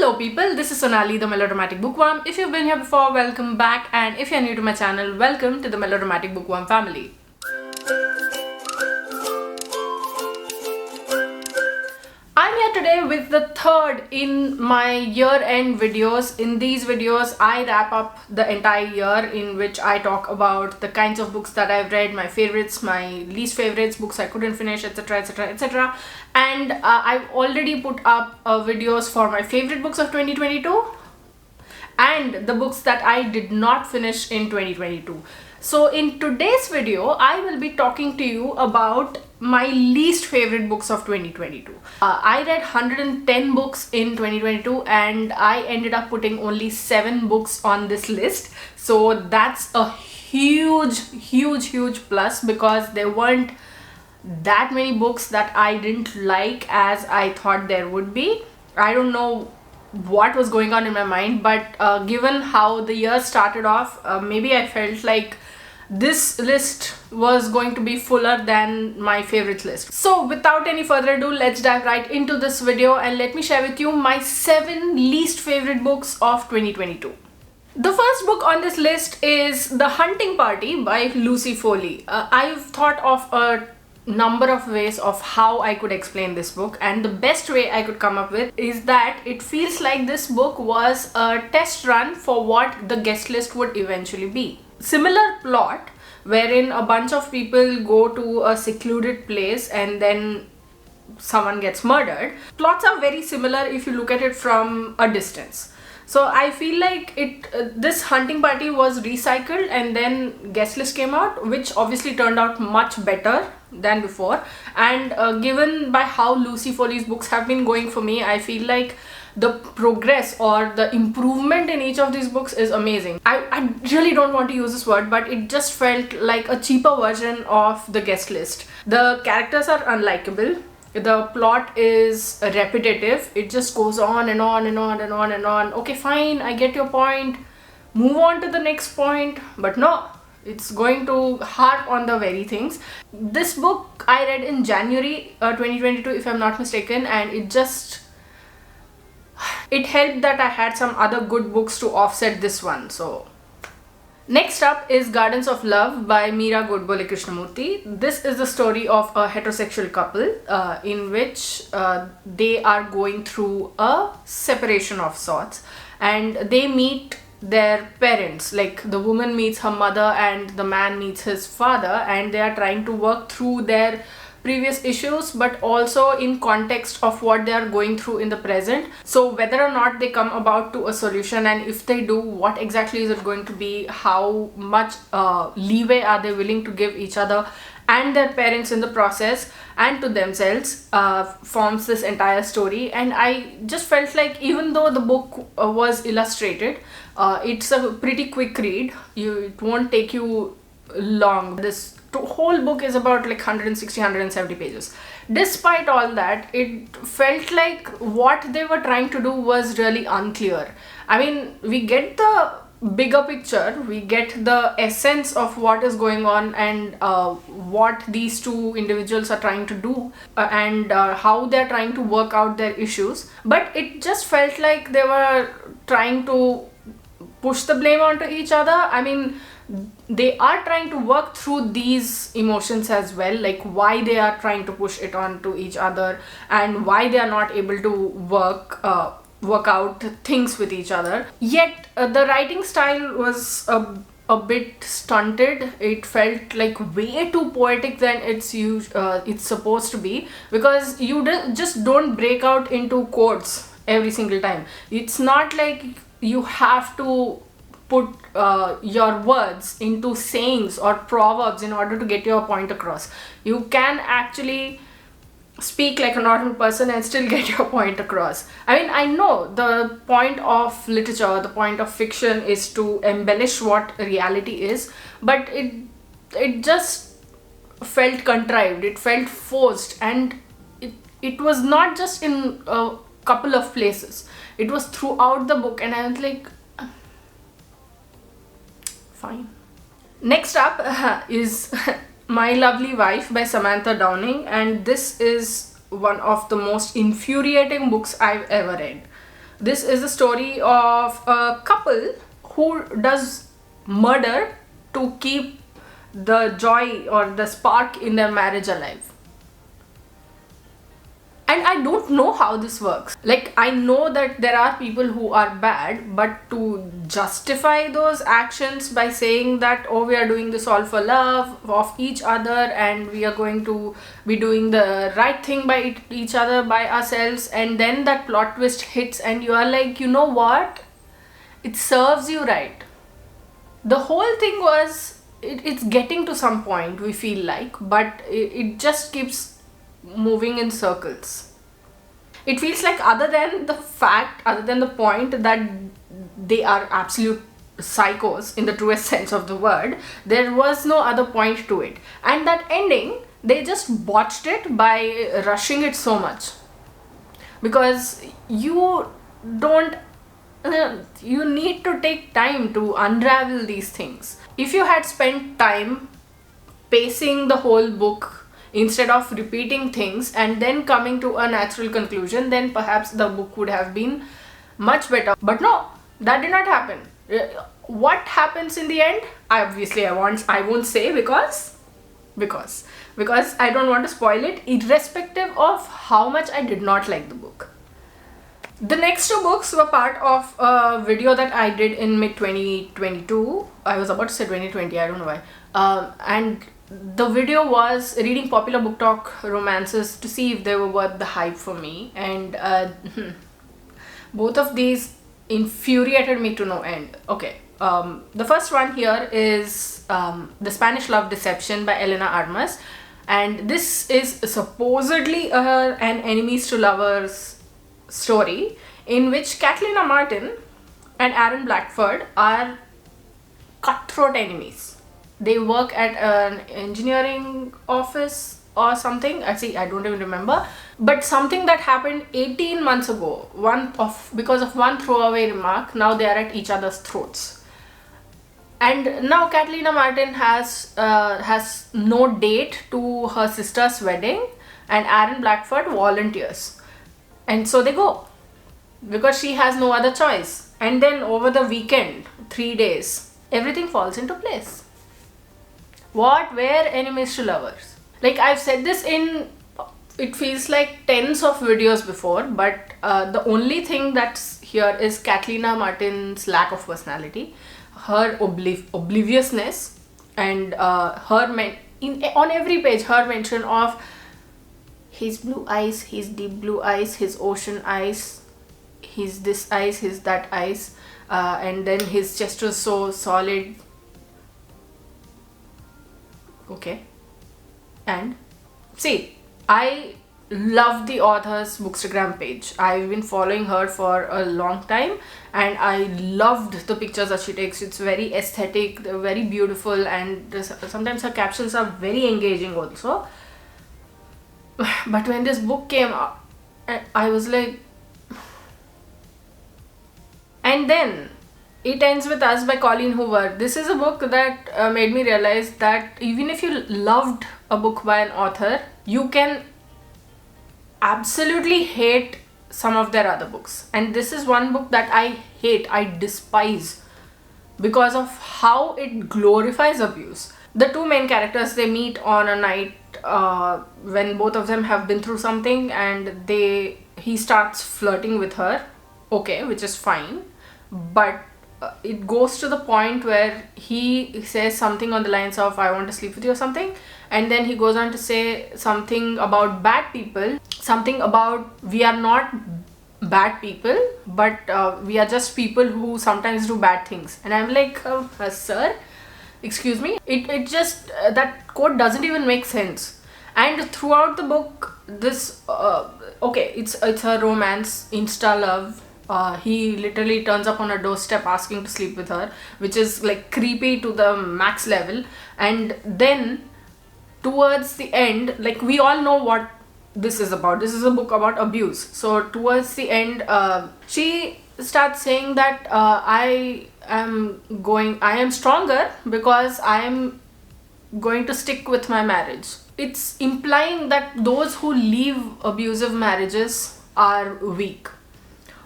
Hello people, this is Sonali, the Melodramatic Bookworm. If you've been here before, welcome back, and if you're new to my channel, welcome to the Melodramatic Bookworm family. I'm here today with the third in my year-end videos. In these videos, I wrap up the entire year, in which I talk about the kinds of books that I've read, my favorites, my least favorites, books I couldn't finish, etc, etc, etc. And I've already put up videos for my favorite books of 2022 and the books that I did not finish in 2022. So in today's video, I will be talking to you about my least favorite books of 2022. I read 110 books in 2022 and I ended up putting only 7 books on this list. So that's a huge plus, because there weren't that many books that I didn't like as I thought there would be. I don't know what was going on in my mind, but given how the year started off, maybe I felt like this list was going to be fuller than my favorites list. So without any further ado, let's dive right into this video and let me share with you my 7 least favorite books of 2022. The first book on this list is The Hunting Party by Lucy Foley. I've thought of a number of ways of how I could explain this book, and the best way I could come up with is that it feels like this book was a test run for what the guest list would eventually be. Similar plot, wherein a bunch of people go to a secluded place and then someone gets murdered. Plots are very similar if you look at it from a distance. So I feel like this Hunting Party was recycled and then guest list came out, which obviously turned out much better than before. And given by how Lucy Foley's books have been going for me, I feel like the progress or the improvement in each of these books is amazing. I really don't want to use this word, but it just felt like a cheaper version of the guest list. The characters are unlikable. The plot is repetitive. It just goes on and on and on and on and on. Okay, fine, I get your point. Move on to the next point. But no, it's going to harp on the very things. This book I read in January 2022, if I'm not mistaken, and it helped that I had some other good books to offset this one. So next up is Gardens of Love by Meera Godbole Krishnamurti. This is the story of a heterosexual couple in which they are going through a separation of sorts, and they meet their parents. Like, the woman meets her mother and the man meets his father, and they are trying to work through their previous issues, but also in context of what they are going through in the present. So whether or not they come about to a solution, and if they do, what exactly is it going to be, how much leeway are they willing to give each other and their parents in the process, and to themselves, forms this entire story. And I just felt like, even though the book was illustrated, it's a pretty quick read. It won't take you long. This whole book is about like 160-170 pages. Despite all that, it felt like what they were trying to do was really unclear. I mean, we get the bigger picture, we get the essence of what is going on and what these two individuals are trying to do, and how they're trying to work out their issues, but it just felt like they were trying to push the blame onto each other. I mean, they are trying to work through these emotions as well, like why they are trying to push it onto each other and why they are not able to work out things with each other. Yet the writing style was a bit stunted. It felt like way too poetic than it's supposed to be, because you just don't break out into quotes every single time. It's not like you have to put your words into sayings or proverbs in order to get your point across. You can actually speak like a normal person and still get your point across. I mean, I know the point of literature, the point of fiction is to embellish what reality is, but it just felt contrived, it felt forced, and it was not just in a couple of places. It was throughout the book, and I was like, fine. Next up is My Lovely Wife by Samantha Downing, and this is one of the most infuriating books I've ever read. This is the story of a couple who does murder to keep the joy or the spark in their marriage alive. And I don't know how this works. Like, I know that there are people who are bad, but to justify those actions by saying that, oh, we are doing this all for love of each other and we are going to be doing the right thing by each other, by ourselves, and then that plot twist hits and you are like, you know what? It serves you right. The whole thing was, it's getting to some point, we feel like, but it just keeps moving in circles. It feels like other than the point that they are absolute psychos in the truest sense of the word, there was no other point to it. And that ending, they just botched it by rushing it so much. Because you need to take time to unravel these things. If you had spent time pacing the whole book instead of repeating things and then coming to a natural conclusion, then perhaps the book would have been much better. But no, that did not happen. What happens in the end? Obviously, I won't say because I don't want to spoil it, irrespective of how much I did not like the book. The next two books were part of a video that I did in mid-2022. I was about to say 2020, I don't know why. And the video was reading popular book talk romances to see if they were worth the hype for me. And both of these infuriated me to no end. Okay, the first one here is The Spanish Love Deception by Elena Armas. And this is supposedly an enemies to lovers story in which Catalina Martin and Aaron Blackford are cutthroat enemies. They work at an engineering office or something. I don't even remember. But something that happened 18 months ago, because of one throwaway remark, now they are at each other's throats. And now Catalina Martin has no date to her sister's wedding, and Aaron Blackford volunteers. And so they go, because she has no other choice. And then over the weekend, 3 days, everything falls into place. What were enemies to lovers? Like, I've said this in, it feels like tens of videos before, but the only thing that's here is Catalina Martin's lack of personality, her obliviousness, and on every page, her mention of his blue eyes, his deep blue eyes, his ocean eyes, his this eyes, his that eyes, and then his chest was so solid. Okay. And see, I love the author's Bookstagram page. I've been following her for a long time and I loved the pictures that she takes. It's very aesthetic, they're very beautiful, and sometimes her captions are very engaging also. But when this book came out, I was like... And then It Ends With Us by Colleen Hoover. This is a book that made me realize that even if you loved a book by an author, you can absolutely hate some of their other books. And this is one book that I hate, I despise, because of how it glorifies abuse. The two main characters, they meet on a night when both of them have been through something, and he starts flirting with her. Okay, which is fine, but it goes to the point where he says something on the lines of, I want to sleep with you or something, and then he goes on to say something about bad people, something about we are not bad people, but we are just people who sometimes do bad things. And I'm like, sir, excuse me, it just that quote doesn't even make sense. And throughout the book, this okay, it's a romance, insta love. He literally turns up on her doorstep asking to sleep with her, which is like creepy to the max level. And then towards the end, like, we all know what this is about. This is a book about abuse. So towards the end, she starts saying that I am stronger because I am going to stick with my marriage. It's implying that those who leave abusive marriages are weak.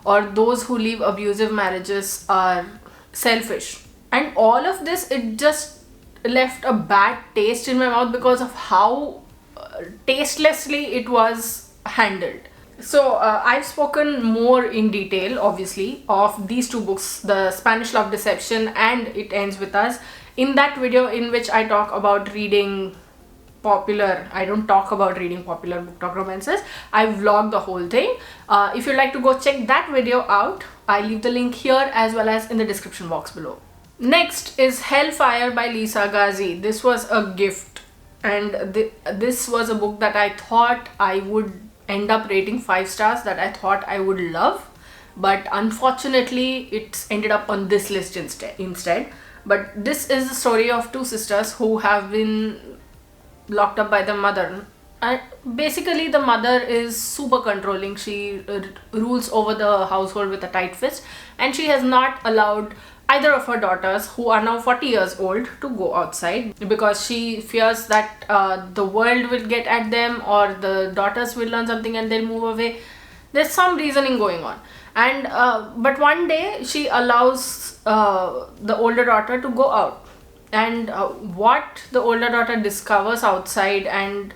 or those who leave abusive marriages are selfish. And all of this, it just left a bad taste in my mouth because of how tastelessly it was handled. So I've spoken more in detail, obviously, of these two books, The Spanish Love Deception and It Ends With Us, in that video in which I talk about reading popular, I don't talk about reading popular book talk romances. I vlog the whole thing. If you'd like to go check that video out, I leave the link here as well as in the description box below. Next is Hellfire by Lisa Ghazi. This was a gift, and this was a book that I thought I would end up rating 5 stars, that I thought I would love, but unfortunately it's ended up on this list instead. But this is the story of two sisters who have been locked up by the mother. And basically the mother is super controlling. She rules over the household with a tight fist, and she has not allowed either of her daughters, who are now 40 years old, to go outside because she fears that the world will get at them, or the daughters will learn something and they'll move away. There's some reasoning going on. And but one day she allows the older daughter to go out, and what the older daughter discovers outside, and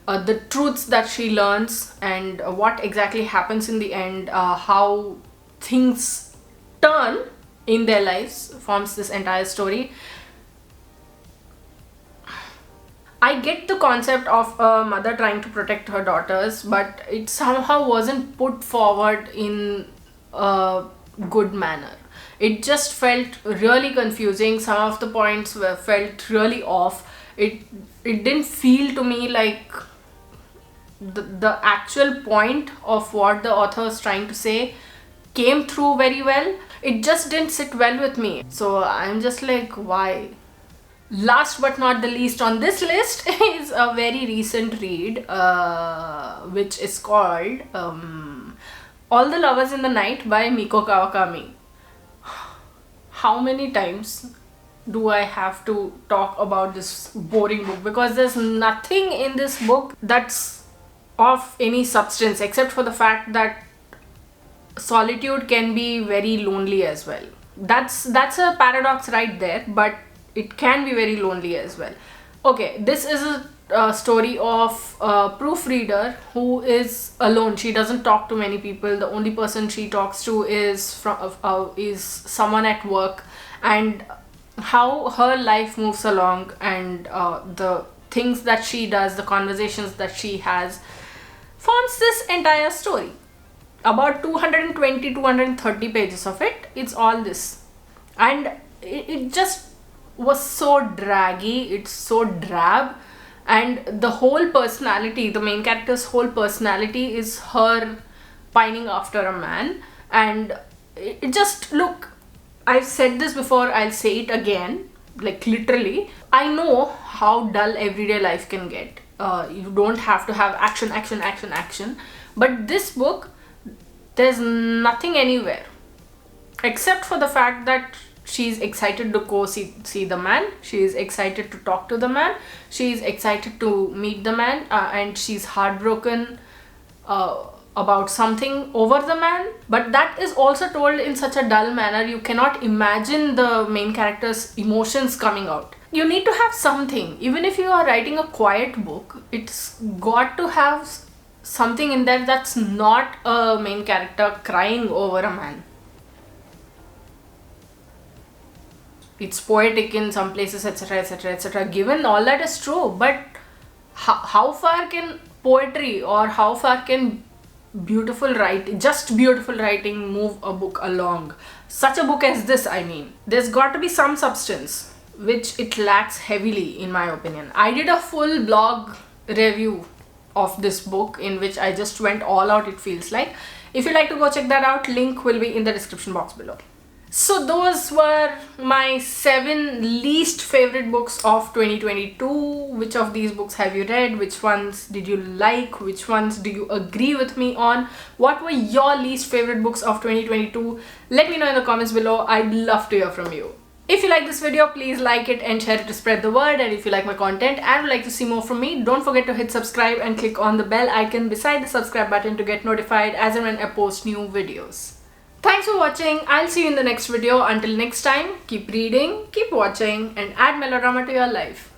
the truths that she learns, and what exactly happens in the end, how things turn in their lives, forms this entire story. I get the concept of a mother trying to protect her daughters, but it somehow wasn't put forward in a good manner. It just felt really confusing. Some of the points felt really off. It didn't feel to me like the actual point of what the author is trying to say came through very well. It just didn't sit well with me. So I'm just like, why? Last but not the least on this list is a very recent read, which is called All the Lovers in the Night by Miko Kawakami. How many times do I have to talk about this boring book? Because there's nothing in this book that's of any substance, except for the fact that solitude can be very lonely as well. That's a paradox right there, but it can be very lonely as well. Okay, this is a story of a proofreader who is alone. She doesn't talk to many people. The only person she talks to is someone at work, and how her life moves along, and the things that she does, the conversations that she has, forms this entire story. About 220-230 pages of it. It's all this, and it just was so draggy. It's so drab, and the whole personality, the main character's whole personality, is her pining after a man. And it just, look, I've said this before, I'll say it again, like literally, I know how dull everyday life can get. You don't have to have action, but this book, there's nothing anywhere except for the fact that she's excited to go see the man, she's excited to talk to the man, she's excited to meet the man, and she's heartbroken about something over the man. But that is also told in such a dull manner. You cannot imagine the main character's emotions coming out. You need to have something. Even if you are writing a quiet book, it's got to have something in there that's not a main character crying over a man. It's poetic in some places, etc, etc, etc. Given all that is true, but how far can poetry, or how far can beautiful writing, just beautiful writing, move a book along? Such a book as this, I mean, there's got to be some substance, which it lacks heavily in my opinion. I did a full blog review of this book in which I just went all out, it feels like. If you'd like to go check that out, link will be in the description box below. So those were my 7 least favorite books of 2022. Which of these books have you read? Which ones did you like? Which ones do you agree with me on? What were your least favorite books of 2022? Let me know in the comments below. I'd love to hear from you. If you like this video, please like it and share it to spread the word. And if you like my content and would like to see more from me, don't forget to hit subscribe and click on the bell icon beside the subscribe button to get notified as and when I post new videos. Thanks for watching. I'll see you in the next video. Until next time, keep reading, keep watching, and add melodrama to your life.